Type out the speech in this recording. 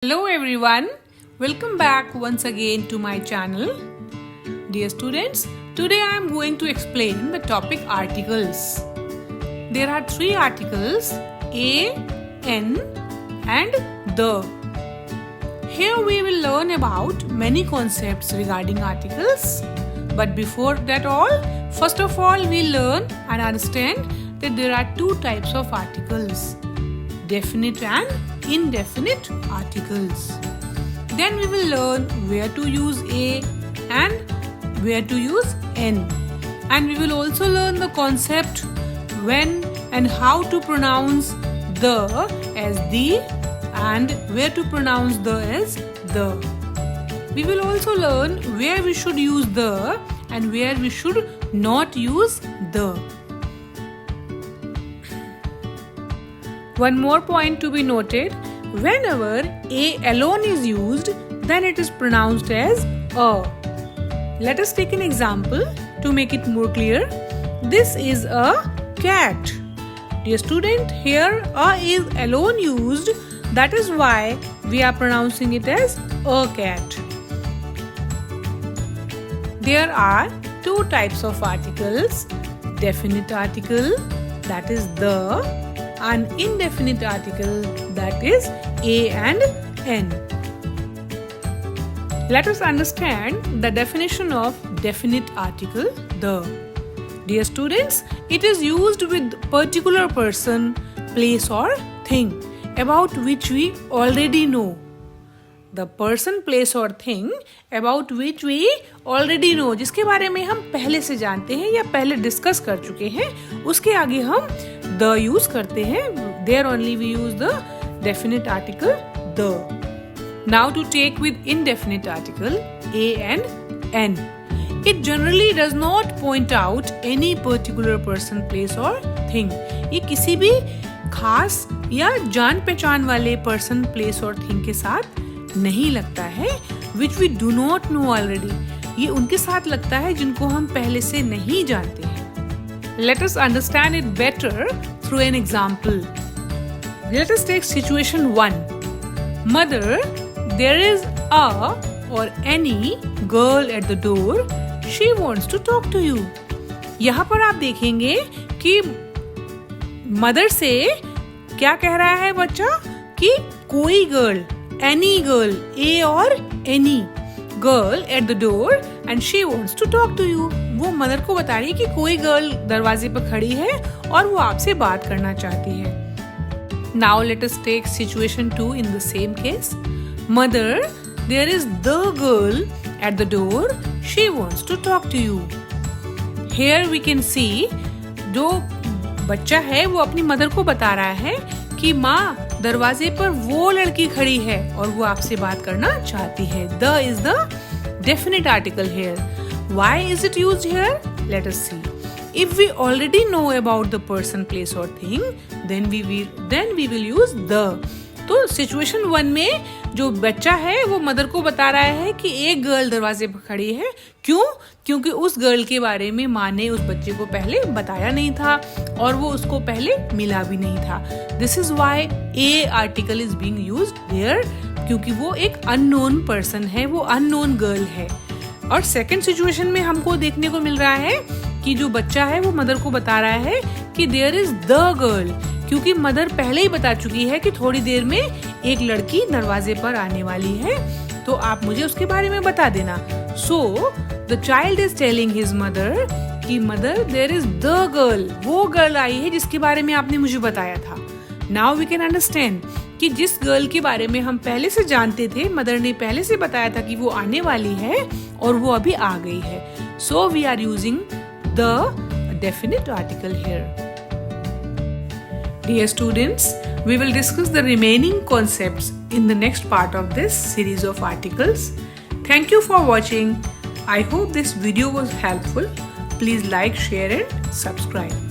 Hello everyone, welcome back once again to my channel. Dear students, today I am going to explain the topic articles. There are three articles, a, n and the. Here we will learn about many concepts regarding articles. But before that first of all we learn and understand that there are two types of articles, definite and indefinite articles. Then we will learn where to use a and where to use n. And we will also learn the concept when and how to pronounce the as the and where to pronounce the as the. We will also learn where we should use the and where we should not use the. One more point to be noted, whenever a alone is used, then it is pronounced as a. Let us take an example to make it more clear. This is a cat. Dear student, here a is alone used, that is why we are pronouncing it as a cat. There are two types of articles, definite article, that is the, and indefinite article, that is a and n. Let us understand the definition of definite article, the. Dear students, it is used with particular person, place or thing about which we already know. The person, place और thing about which we already know, जिसके बारे में हम पहले से जानते हैं या पहले डिस्कस कर चुके हैं, उसके आगे हम the यूज करते हैं. There only we use the definite article the. Now to take with indefinite article a and n. It generally does not point out any particular person, place or thing. ये किसी भी खास या जान पहचान वाले person, place और thing के साथ नहीं लगता है, which we do not know already. ये उनके साथ लगता है जिनको हम पहले से नहीं जानते हैं. Let us understand it better through an example. Let us take situation 1. Mother, there is a or any girl at the door. She wants to talk to you. यहाँ पर आप देखेंगे कि मदर से क्या कह रहा है बच्चा कि कोई girl, any girl, a or any girl at the door and she wants to talk to you. वो मदर को बता रही है कि कोई गर्ल दरवाजे पर खड़ी है और वो आपसे बात करना चाहती है. Now let us take situation 2 in the same case. Mother, there is the girl at the door. She wants to talk to you. Here we can see जो बच्चा है वो अपनी मदर को बता रहा है कि माँ दरवाजे पर वो लड़की खड़ी है और वो आपसे बात करना चाहती है. The is the definite article here. Why is it used here? Let us see. If we already know about the person, place or thing, then we will use the. तो सिचुएशन 1 में जो बच्चा है वो मदर को बता रहा है कि एक गर्ल दरवाजे पर खड़ी है. क्यों? क्योंकि उस गर्ल के बारे में माँ ने उस बच्चे को पहले बताया नहीं था और वो उसको पहले मिला भी नहीं था. This is why a article is being used here, क्योंकि वो एक अननोन पर्सन है, वो अननोन गर्ल है. और सेकंड सिचुएशन में हमको देखने को मिल रहा है कि जो बच्चा है वो मदर को बता रहा है कि देयर इज द गर्ल, क्योंकि मदर पहले ही बता चुकी है कि थोड़ी देर में एक लड़की दरवाजे पर आने वाली है, तो आप मुझे उसके बारे में बता देना. So the child is telling his mother कि mother there is the girl, वो गर्ल आई है जिसके बारे में आपने मुझे बताया था. नाउ वी कैन अंडरस्टैंड कि जिस गर्ल के बारे में हम पहले से जानते थे, मदर ने पहले से बताया था कि वो आने वाली है और वो अभी आ गई है. So we are using the definite article here. Dear students, we will discuss the remaining concepts in the next part of this series of articles. Thank you for watching. I hope this video was helpful. Please like, share and subscribe.